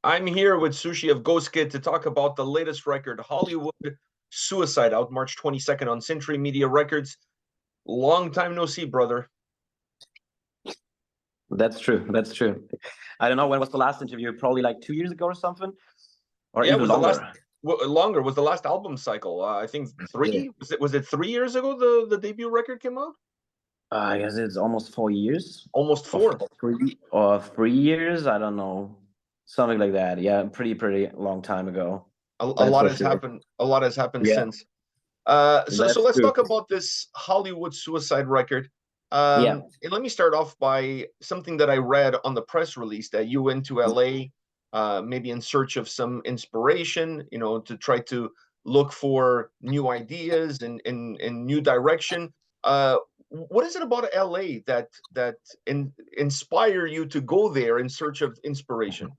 I'm here with Sushi of Ghøstkid to talk about the latest record, Hollywood Suicide, out March 22nd on Century Media Records. Long time no see, brother. That's true. That's true. I don't know, when was the last interview? Probably like 2 years ago or something, or Yeah, it even was the last longer. longer was the last album cycle. I think Yeah. three. Was it 3 years ago the debut record came out? I guess it's almost 4 years, Almost or four. 3 years. I don't know, something like that. Yeah, pretty long time ago. A That's lot for has sure. happened. A lot has happened Yeah, since. So that's let's true. talk about this Hollywood Suicide record. Yeah, And let me start off by something that I read on the press release that you went to LA, maybe in search of some inspiration, to try to look for new ideas and new direction. What is it about LA that inspire you to go there in search of inspiration?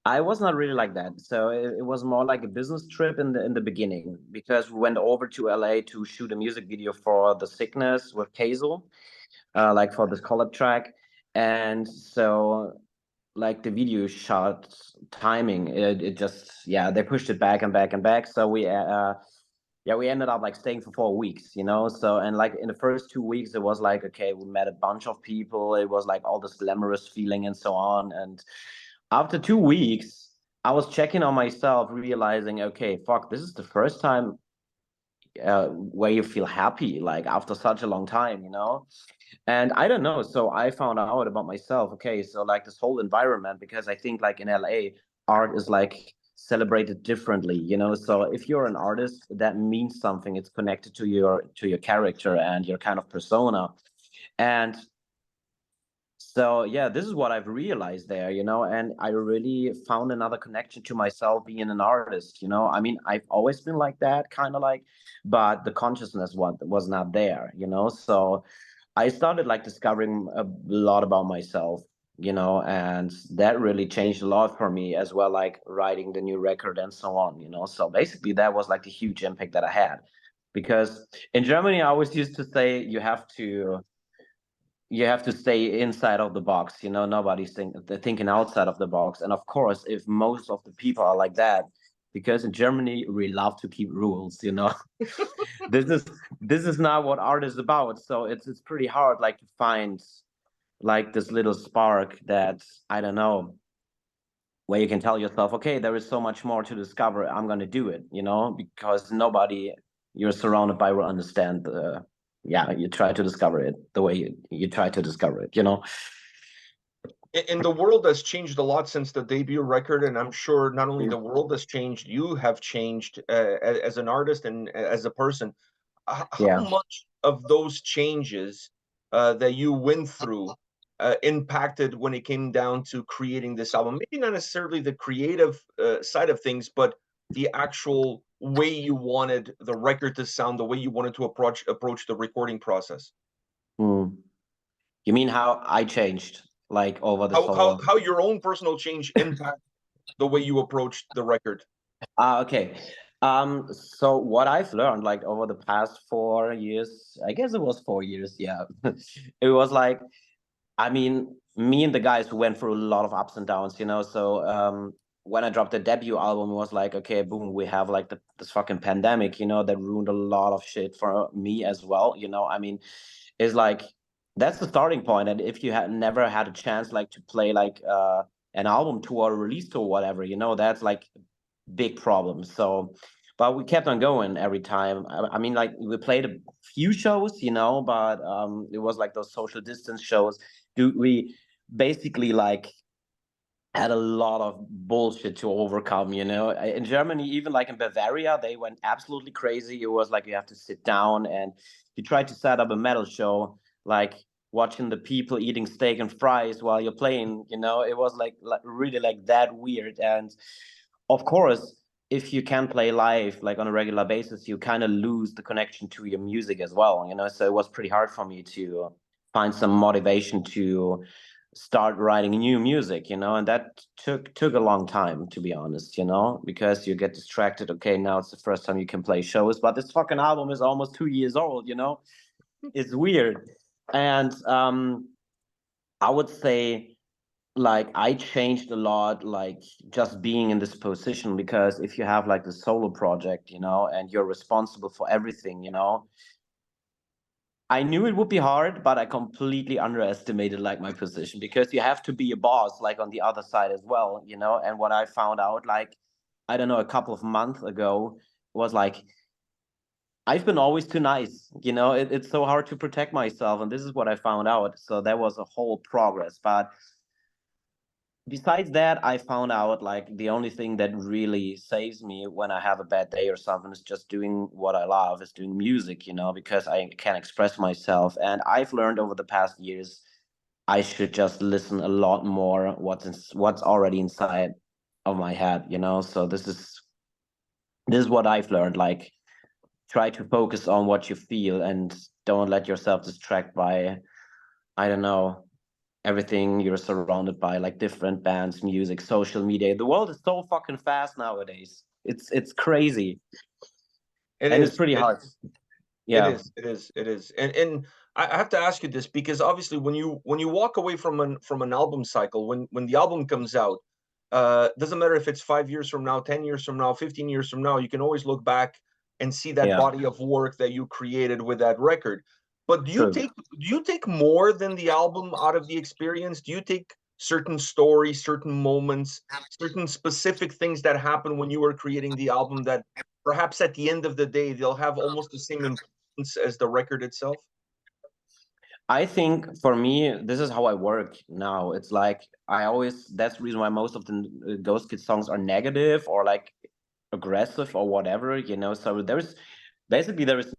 I was not really like that. So it was more like a business trip in the beginning, because we went over to LA to shoot a music video for The Sickness with Kazel, like for this collab track. And so, like, the video shot timing, it just, yeah, they pushed it back and back and back. So we ended up like staying for 4 weeks, so, and like in the first 2 weeks it was like, okay, we met a bunch of people, it was like all this glamorous feeling and so on. And after 2 weeks I was checking on myself, realizing, okay, fuck, this is the first time where you feel happy, like, after such a long time. And I don't know, so I found out about myself, okay, so like this whole environment, because I think like in LA art is like celebrated differently. So if you're an artist, that means something, it's connected to your character and your kind of persona. And so, yeah, this is what I've realized there. And I really found another connection to myself being an artist. I mean, I've always been like that, kind of like, but the consciousness was not there. So I started like discovering a lot about myself, and that really changed a lot for me as well, like writing the new record and so on. So basically, that was like the huge impact that I had. Because in Germany, I always used to say you have to stay inside of the box. Nobody's thinking outside of the box. And of course, if most of the people are like that, because in Germany we love to keep rules. this is this is not what art is about. So it's pretty hard, like, to find like this little spark that, I don't know, where you can tell yourself, okay, there is so much more to discover, I'm going to do it. Because nobody you're surrounded by will understand the, yeah, you try to discover it the way you try to discover it. And the world has changed a lot since the debut record, and I'm sure not only the world has changed, you have changed as an artist and as a person. How Yeah. much of those changes that you went through impacted when it came down to creating this album? Maybe not necessarily the creative side of things, but the actual way you wanted the record to sound, the way you wanted to approach the recording process. Hmm. You mean how I changed, like, over this How how whole? how your own personal change impact the way you approached the record? Okay. So what I've learned, like, over the past 4 years, I guess it was 4 years, yeah. It was like, I mean, me and the guys went through a lot of ups and downs. So when I dropped the debut album, it was like, okay, boom, we have like this fucking pandemic, that ruined a lot of shit for me as well. I mean, it's like, that's the starting point. And if you had never had a chance, like, to play like an album tour or release tour or whatever, that's like big problem. So, but we kept on going every time. I mean, like, we played a few shows, but it was like those social distance shows. We basically like had a lot of bullshit to overcome. In Germany, even like in Bavaria, they went absolutely crazy. It was like you have to sit down, and you try to set up a metal show, like watching the people eating steak and fries while you're playing. It was like really like that weird. And of course, if you can play live like on a regular basis, you kind of lose the connection to your music as well. So it was pretty hard for me to find some motivation to start writing new music. And that took a long time, to be honest, because you get distracted. Okay, now it's the first time you can play shows, but this fucking album is almost 2 years old. It's weird. And I would say like I changed a lot, like just being in this position, because if you have like the solo project, you know, and you're responsible for everything, you know, I knew it would be hard, but I completely underestimated like my position, because you have to be a boss like on the other side as well, you know. And what I found out, like, I don't know, a couple of months ago, was like I've been always too nice, you know. It's so hard to protect myself, and this is what I found out. So that was a whole progress. But besides that, I found out like the only thing that really saves me when I have a bad day or something is just doing what I love, is doing music, you know, because I can express myself. And I've learned over the past years I should just listen a lot more what's already inside of my head, you know. So this is what I've learned. Like, try to focus on what you feel and don't let yourself distract by, I don't know, everything you're surrounded by, like different bands, music, social media. The world is so fucking fast nowadays. It's crazy, It and it's is. pretty hard. It Yeah, is. It is. It is. And I have to ask you this, because obviously when you walk away from an album cycle, when the album comes out, doesn't matter if it's 5 years from now, 10 years from now, 15 years from now, you can always look back and see that yeah, body of work that you created with that record. But true. do you take more than the album out of the experience? Do you take certain stories, certain moments, certain specific things that happen when you were creating the album that perhaps at the end of the day they'll have almost the same importance as the record itself? I think for me, this is how I work now. It's like I always, that's the reason why most of the Ghøstkid songs are negative or like aggressive or whatever, you know. So there is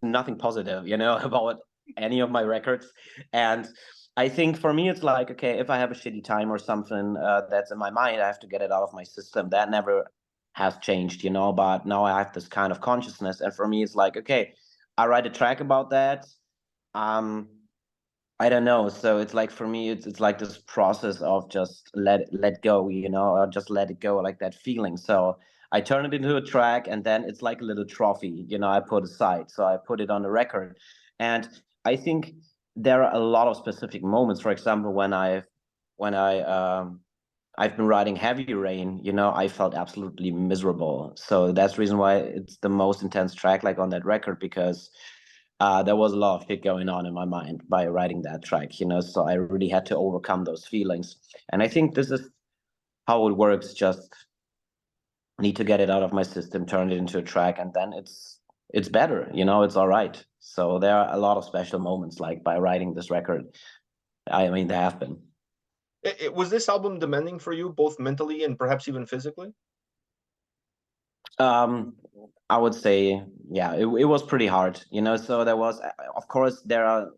nothing positive, you know, about any of my records. And I think for me, it's like, okay, if I have a shitty time or something that's in my mind, I have to get it out of my system. That never has changed, you know. But now I have this kind of consciousness. And for me, it's like, okay, I write a track about that. Um, I don't know. So it's like for me, it's like this process of just let go, you know, or just let it go, like that feeling. So I turn it into a track, and then it's like a little trophy, you know, I put aside. So I put it on the record, and I think there are a lot of specific moments. For example, when I've been writing Heavy Rain, you know, I felt absolutely miserable. So that's the reason why it's the most intense track, like on that record, because there was a lot of shit going on in my mind by writing that track, you know. So I really had to overcome those feelings, and I think this is how it works. Just need to get it out of my system, turn it into a track, and then it's better, you know. It's all right. So there are a lot of special moments, like by writing this record. I mean, there have been. Was this album demanding for you, both mentally and perhaps even physically? Um, I would say, yeah, it was pretty hard, you know. So there was, of course, there are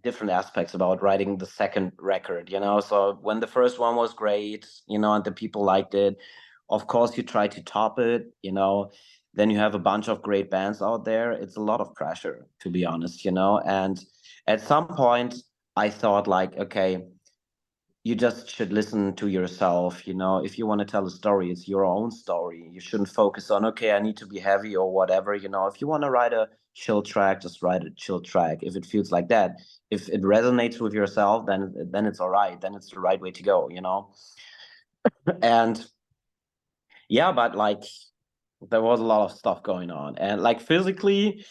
different aspects about writing the second record, you know. So when the first one was great, you know, and the people liked it, of course, you try to top it, you know. Then you have a bunch of great bands out there. It's a lot of pressure, to be honest, you know. And at some point, I thought, like, okay, you just should listen to yourself, you know. If you want to tell a story, it's your own story. You shouldn't focus on, okay, I need to be heavy or whatever, you know. If you want to write a chill track, just write a chill track if it feels like that. If it resonates with yourself, then it's all right, then it's the right way to go, you know. And yeah, but like there was a lot of stuff going on, and like physically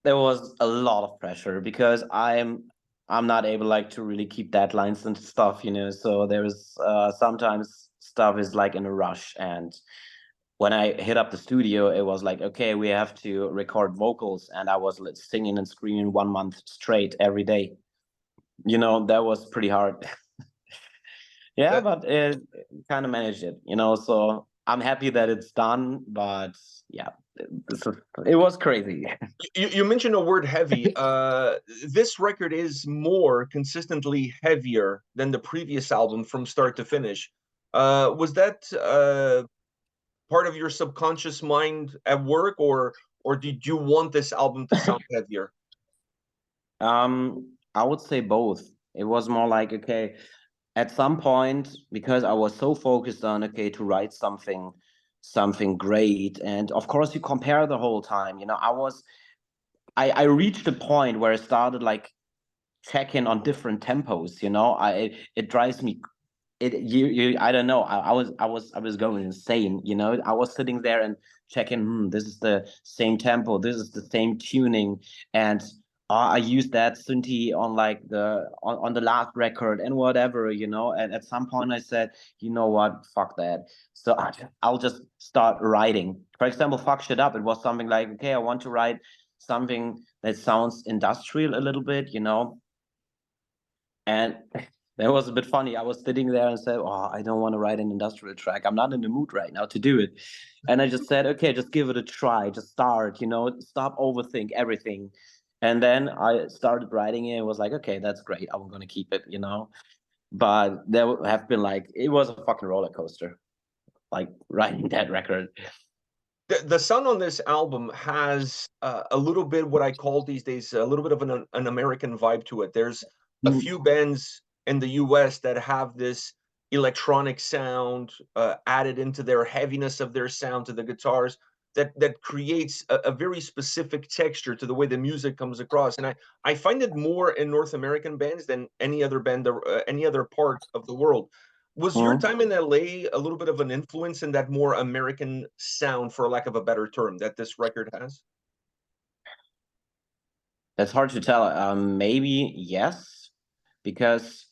there was a lot of pressure, because I'm not able like to really keep deadlines and stuff, you know. So there's sometimes stuff is like in a rush, and when I hit up the studio, it was like, okay, we have to record vocals, and I was like, singing and screaming 1 month straight every day, you know. That was pretty hard. Yeah, That but it kind of managed it, you know. So I'm happy that it's done, but yeah, it was crazy. you mentioned a word heavy. This record is more consistently heavier than the previous album from start to finish. Was that part of your subconscious mind at work, or did you want this album to sound heavier? I would say both. It was more like, okay, at some point, because I was so focused on, okay, to write something great, and of course you compare the whole time, you know. I reached a point where I started like checking on different tempos, you know. It drives me I don't know. I was going insane, you know. I was sitting there and checking, this is the same tempo, this is the same tuning, and I used that synthy on like on the last record and whatever, you know. And at some point I said, you know what, fuck that. So I'll just start writing. For example, fuck shit up. It was something like, okay, I want to write something that sounds industrial a little bit, you know. And that was a bit funny. I was sitting there and said, "Oh, I don't want to write an industrial track. I'm not in the mood right now to do it." And I just said, "Okay, just give it a try. Just start. You know, stop overthink everything." And then I started writing it. And was like, "Okay, that's great. I'm gonna keep it." You know. But there have been like, it was a fucking roller coaster, like writing that record. The sound on this album has a little bit what I call these days a little bit of an American vibe to it. There's a few bands in the US that have this electronic sound added into their heaviness of their sound to the guitars that creates a very specific texture to the way the music comes across. And I find it more in North American bands than any other band, any other part of the world. Was your time in LA a little bit of an influence in that more American sound, for lack of a better term, that this record has? That's hard to tell. Maybe yes, because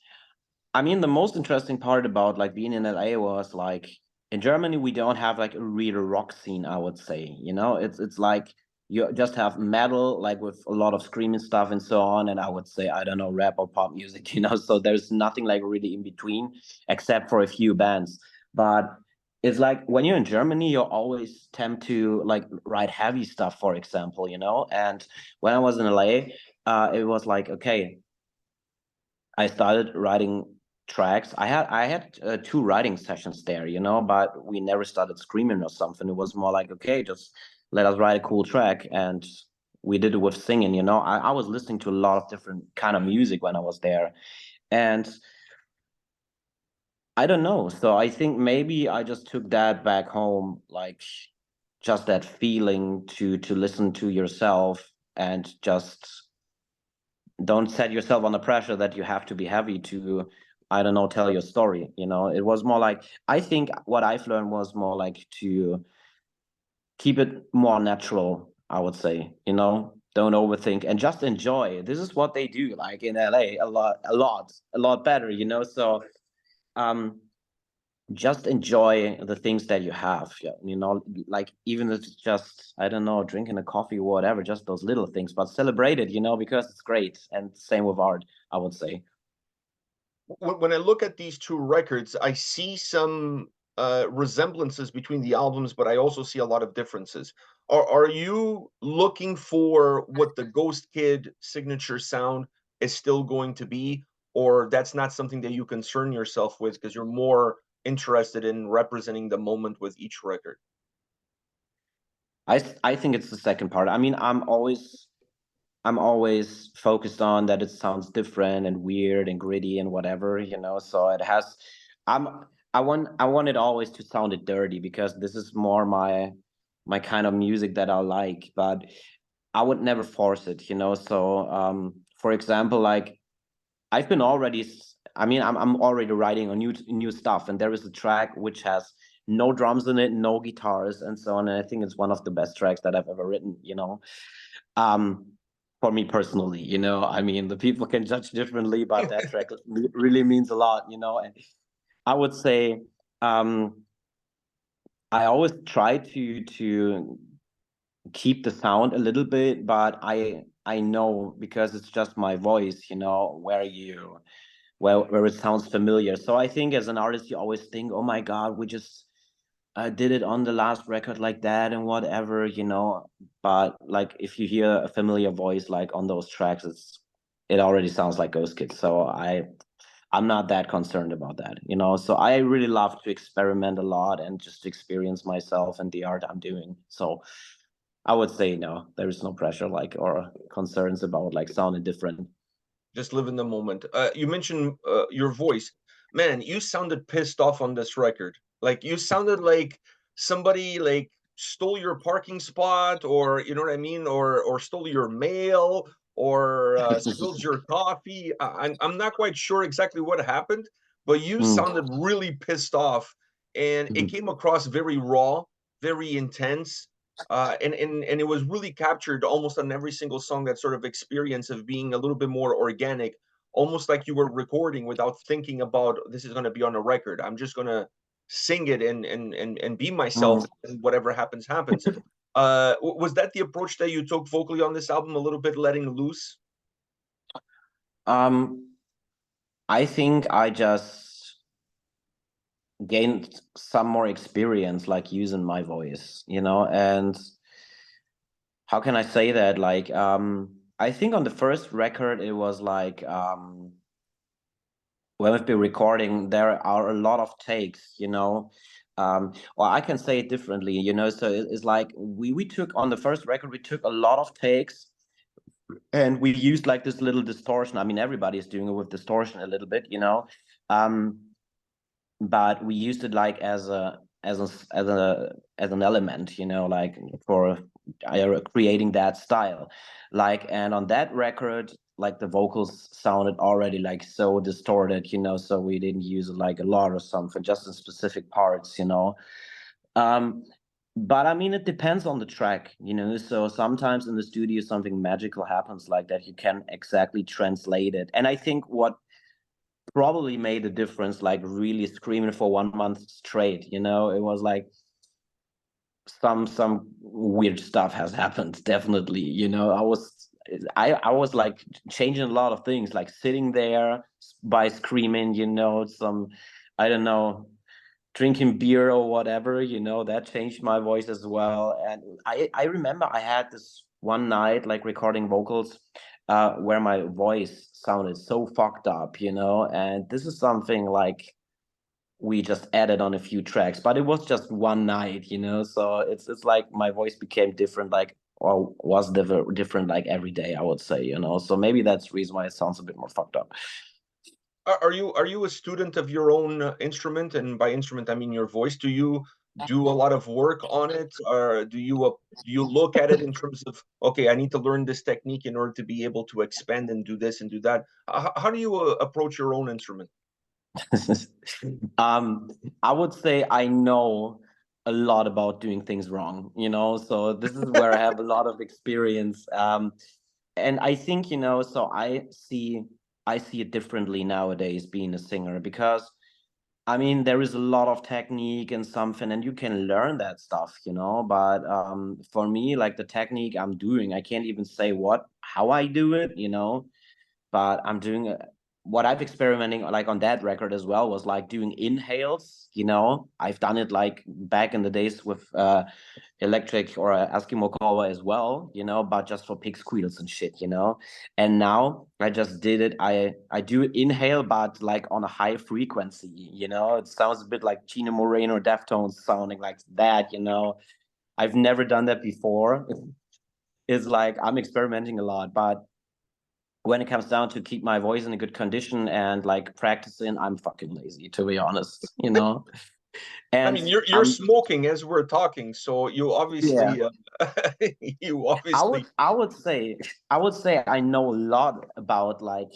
I mean, the most interesting part about like being in LA was like, in Germany we don't have like a real rock scene, I would say. You know, it's like you just have metal, like with a lot of screaming stuff and so on, and I would say, I don't know, rap or pop music, you know. So there's nothing like really in between, except for a few bands. But it's like when you're in Germany, you always tend to like write heavy stuff, for example, you know. And when I was in LA, it was like, okay, I started writing tracks. I had two writing sessions there, you know, but we never started screaming or something. It was more like, okay, just let us write a cool track, and we did it with singing. You know, I was listening to a lot of different kind of music when I was there, and I don't know. So I think maybe I just took that back home, like just that feeling to listen to yourself and just don't set yourself under pressure that you have to be heavy to, I don't know, tell your story. You know, it was more like, I think what I've learned was more like to keep it more natural, I would say. You know, don't overthink and just enjoy. This is what they do like in LA a lot better, you know. So um just enjoy the things that you have. Yeah, you know, like even if it's just, I don't know, drinking a coffee or whatever, just those little things, but celebrate it, you know, because it's great. And same with art, I would say. When I look at these two records, I see some resemblances between the albums, but I also see a lot of differences. Are you looking for what the Ghøstkid signature sound is still going to be, or that's not something that you concern yourself with because you're more interested in representing the moment with each record? I think it's the second part. I mean, I'm always focused on that it sounds different and weird and gritty and whatever, you know. So it has, I'm I want it always to sound it dirty, because this is more my kind of music that I like, but I would never force it, you know. So for example, like I've been already I mean, I'm already writing on new stuff, and there is a track which has no drums in it, no guitars and so on, and I think it's one of the best tracks that I've ever written, you know. um for me personally, you know, I mean, the people can judge differently, but that track really means a lot, you know. And I would say, um I always try to keep the sound a little bit, but I know, because it's just my voice, you know, where it sounds familiar. So I think as an artist, you always think, oh my God, we just did it on the last record like that and whatever, you know. But like if you hear a familiar voice like on those tracks, it already sounds like Ghøstkid. So I'm not that concerned about that, you know. So I really love to experiment a lot and just experience myself and the art I'm doing. So I would say no, there is no pressure like or concerns about like sounding different. Just live in the moment. You mentioned your voice. Man, you sounded pissed off on this record. Like you sounded like somebody like stole your parking spot, or you know what I mean, or stole your mail, or spilled your coffee. I'm not quite sure exactly what happened, but you Mm. sounded really pissed off, and it came across very raw, very intense. And it was really captured almost on every single song, that sort of experience of being a little bit more organic, almost like you were recording without thinking about this is going to be on a record. I'm just going to sing it and be myself, Mm. and whatever happens happens. Was that the approach that you took vocally on this album, a little bit letting loose? I think I just gained some more experience, like using my voice, you know. And how can I say that? Like, I think on the first record, it was like, when we've been recording, there are a lot of takes, you know. Or I can say it differently, you know. So it's like we took on the first record, we took a lot of takes, and we used like this little distortion. I mean, everybody's doing it with distortion a little bit, you know. Um, but we used it like as an element, you know, like for creating that style. Like, and on that record, like the vocals sounded already like so distorted, you know, so we didn't use like a lot or something, just in specific parts, you know. um but I mean, it depends on the track, you know. So sometimes in the studio something magical happens like that, you can exactly translate it. And I think what probably made a difference, like really screaming for 1 month straight, you know, it was like some weird stuff has happened, definitely, you know. I was like changing a lot of things, like sitting there by screaming, you know, some, I don't know, drinking beer or whatever, you know, that changed my voice as well. And I remember I had this one night like recording vocals, where my voice sounded so fucked up, you know. And this is something like we just added on a few tracks, but it was just one night, you know. So it's like my voice became different, like, or was different like every day, I would say, you know. So maybe that's the reason why it sounds a bit more fucked up. Are you a student of your own instrument? And by instrument, I mean your voice. Do you do a lot of work on it, or do you look at it in terms of, okay, I need to learn this technique in order to be able to expand and do this and do that? How do you approach your own instrument? um I would say I know a lot about doing things wrong, you know. So this is where I have a lot of experience. And I think, you know, so I see it differently nowadays being a singer, because I mean, there is a lot of technique and something, and you can learn that stuff, you know. But for me, like the technique I'm doing, I can't even say how I do it, you know. But I'm doing what I've experimenting like on that record as well was like doing inhales, you know. I've done it like back in the days with electric or Eskimo Cowboy as well, you know, but just for pig squeals and shit, you know. And now I just did it. I do inhale, but like on a high frequency, you know. It sounds a bit like Gina Moreno or Deftones sounding like that, you know. I've never done that before. It's like I'm experimenting a lot, but when it comes down to keep my voice in a good condition and like practicing, I'm fucking lazy, to be honest, you know. I And mean, you're smoking as we're talking, so you yeah, obviously you I would obviously I would say I would say I know a lot about like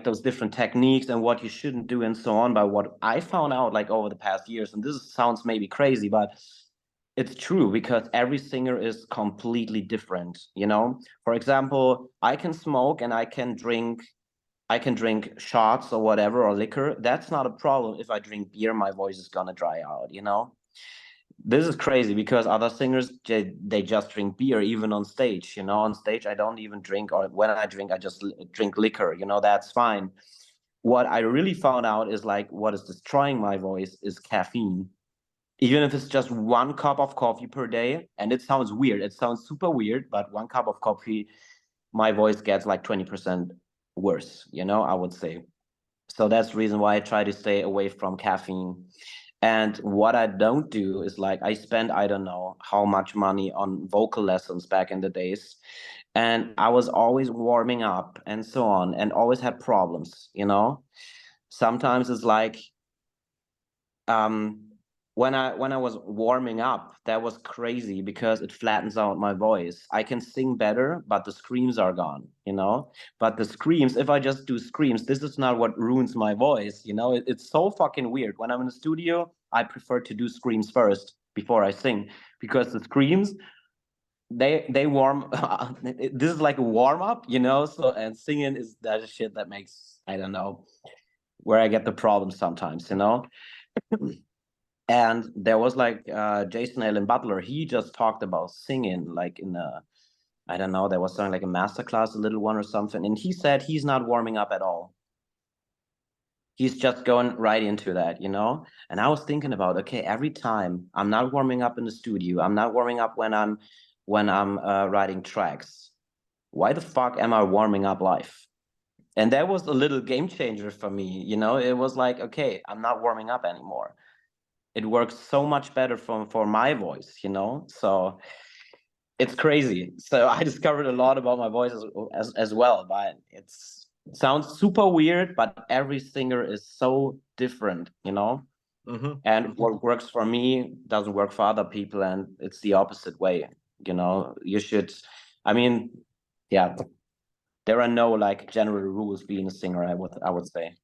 those different techniques and what you shouldn't do and so on. But what I found out like over the past years, and this sounds maybe crazy, but it's true, because every singer is completely different, you know. For example, I can smoke and I can drink shots or whatever, or liquor. That's not a problem. If I drink beer, my voice is gonna dry out, you know? This is crazy, because other singers, they just drink beer even on stage, you know? On stage, I don't even drink, or when I drink, I just drink liquor, you know? That's fine. What I really found out is like what is destroying my voice is caffeine. Even if it's just 1 cup of coffee per day, and it sounds weird, it sounds super weird, but 1 cup of coffee, my voice gets like 20% worse, you know, I would say. So that's the reason why I try to stay away from caffeine. And what I don't do is like I spend, I don't know how much money on vocal lessons back in the days. And I was always warming up and so on, and always had problems, you know. Sometimes it's like, um when I was warming up, that was crazy because it flattens out my voice. I can sing better, but the screams are gone, you know. But the screams, if I just do screams, this is not what ruins my voice, you know. It's so fucking weird. When I'm in the studio, I prefer to do screams first before I sing, because the screams, they warm. This is like a warm up, you know. So, and singing is that shit that makes, I don't know, where I get the problem sometimes, you know. And there was like Jason Allen Butler. He just talked about singing, like in a, I don't know, there was something like a masterclass, a little one or something, and he said he's not warming up at all. He's just going right into that, you know. And I was thinking about, okay, every time I'm not warming up in the studio, I'm not warming up when I'm writing tracks. Why the fuck am I warming up live? And that was a little game changer for me, you know. It was like, okay, I'm not warming up anymore. It works so much better for my voice, you know. So it's crazy. So I discovered a lot about my voice as well, but it sounds super weird, but every singer is so different, you know. And what works for me doesn't work for other people, and it's the opposite way, you know. You should, I mean, yeah, there are no like general rules being a singer, I would say.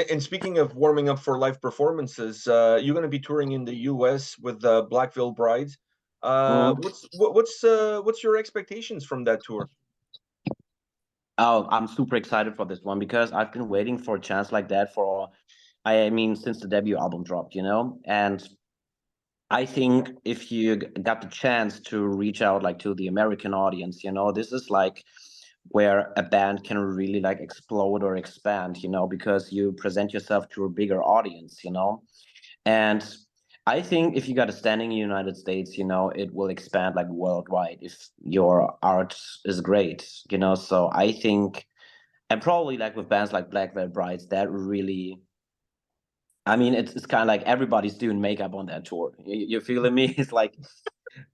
And speaking of warming up for live performances, you're going to be touring in the U.S. with Black Veil Brides. Mm. What's your expectations from that tour? Oh, I'm super excited for this one because I've been waiting for a chance like that for, I mean, since the debut album dropped, you know? And I think if you got the chance to reach out like to the American audience, you know, this is like where a band can really like explode or expand, you know, because you present yourself to a bigger audience, you know. And I think if you got a standing in the United States, you know, it will expand like worldwide if your art is great, you know. So I think, and probably like with bands like Black Veil Brides, that really, I mean, it's kind of like everybody's doing makeup on that tour. You feeling me? It's like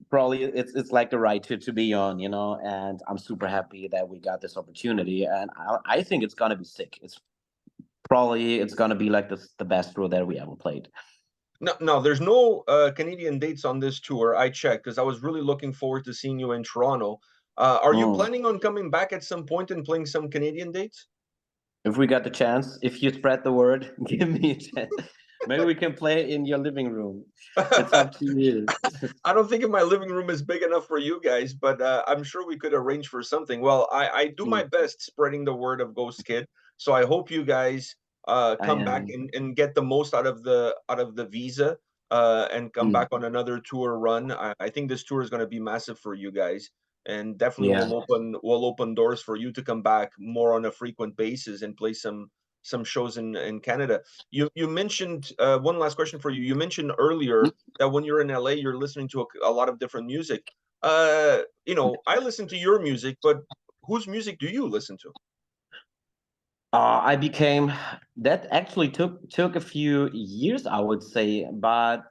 probably it's like the right to be on, you know. And I'm super happy that we got this opportunity, and I think it's gonna be sick. It's gonna be like the best tour that we ever played. No, there's no Canadian dates on this tour. I checked because I was really looking forward to seeing you in Toronto. Are you Mm. planning on coming back at some point and playing some Canadian dates? If we got the chance, if you spread the word, give me a chance. Maybe we can play in your living room. It's up to you. I don't think if my living room is big enough for you guys, but I'm sure we could arrange for something. Well, I do my Mm. best spreading the word of Ghøstkid, so I hope you guys I come back and get the most out of the visa and come mm, back on another tour run. I think this tour is going to be massive for you guys, and definitely yeah. will open doors for you to come back more on a frequent basis and play some shows in Canada. You mentioned one last question for you. You mentioned earlier that when you're in LA, you're listening to a lot of different music. I listen to your music, but whose music do you listen to? I became that actually took a few years, I would say, but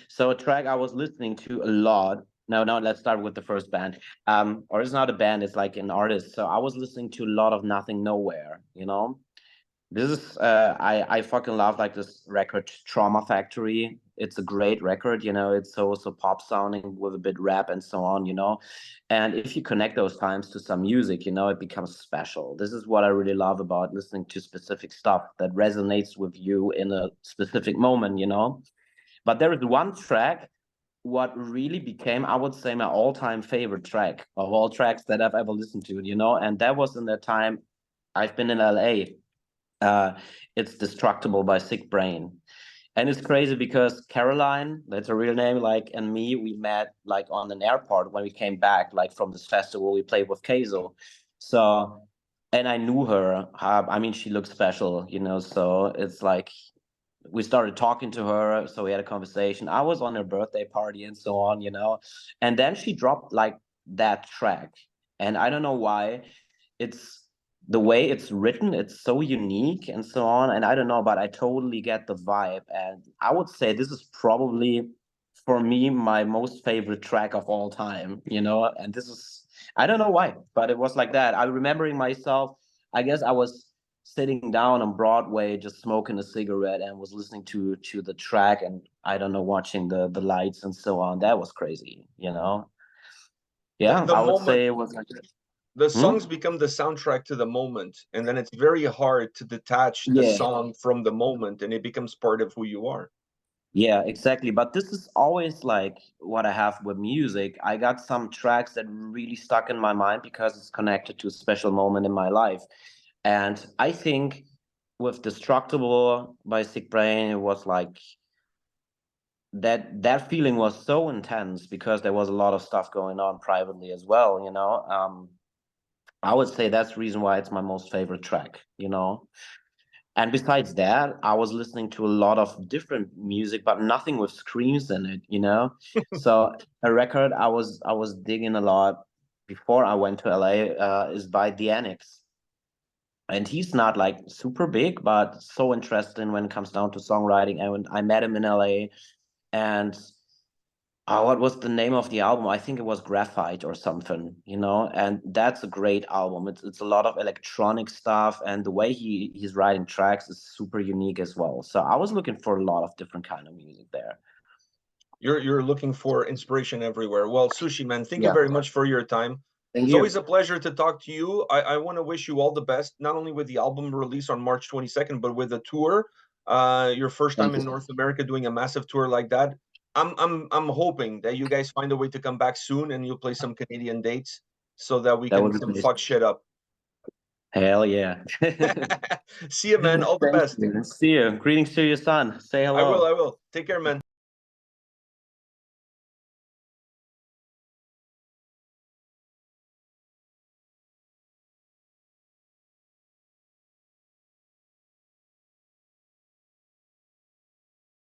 so a track I was listening to a lot. No, let's start with the first band. Or it's not a band, it's like an artist. So I was listening to a lot of Nothing Nowhere, you know. This is I fucking love like this record Trauma Factory. It's a great record, you know. It's so pop sounding with a bit rap and so on, you know. And if you connect those times to some music, you know, it becomes special. This is what I really love about listening to specific stuff that resonates with you in a specific moment, you know. But there is one track what really became, I would say, my all-time favorite track of all tracks that I've ever listened to, you know, and that was in the time I've been in LA. It's Destructible by Sick Brain. And it's crazy because Caroline, that's her real name, like, and me, we met like on an airport when we came back, like from this festival we played with Keizo. So, and I knew her. I mean, she looks special, you know, so it's like we started talking to her, so we had a conversation. I was on her birthday party and so on, you know. And then she dropped like that track, and I don't know why. It's the way it's written, it's so unique and so on, and I don't know, but I totally get the vibe. And I would say this is probably for me my most favorite track of all time, you know. And this is, I don't know why, but it was like that. I'm remembering myself, I guess I was sitting down on Broadway, just smoking a cigarette and was listening to the track, and I don't know, watching the lights and so on. That was crazy, you know. Yeah, The I would moment say it was like, the songs become the soundtrack to the moment, and then it's very hard to detach the yeah. song from the moment, and it becomes part of who you are. Yeah, exactly. But this is always like what I have with music. I got some tracks that really stuck in my mind because it's connected to a special moment in my life. And I think with Destructible by Sick Brain, it was like that feeling was so intense because there was a lot of stuff going on privately as well, you know. I would say that's the reason why it's my most favorite track, you know. And besides that, I was listening to a lot of different music, but nothing with screams in it, you know. So a record I was digging a lot before I went to LA is by The Annex, and he's not like super big, but so interesting when it comes down to songwriting. And when I met him in LA, and what was the name of the album? I think it was Graphite or something, you know, and that's a great album. It's a lot of electronic stuff, and the way he's writing tracks is super unique as well. So I was looking for a lot of different kind of music there. You're looking for inspiration everywhere. Well, Sushi man, thank you Yeah, very much for your time. thank It's you. always a pleasure to talk to you. I want to wish you all the best, not only with the album release on March 22nd, but with the tour. Your first time Thank in you. North America doing a massive tour like that. I'm hoping that you guys find a way to come back soon and you'll play some Canadian dates so that we That can was some amazing. fuck shit up. Hell yeah. See you, man. All the Thank best. you. See you. Greetings to your son. Say hello. I will. Take care, man.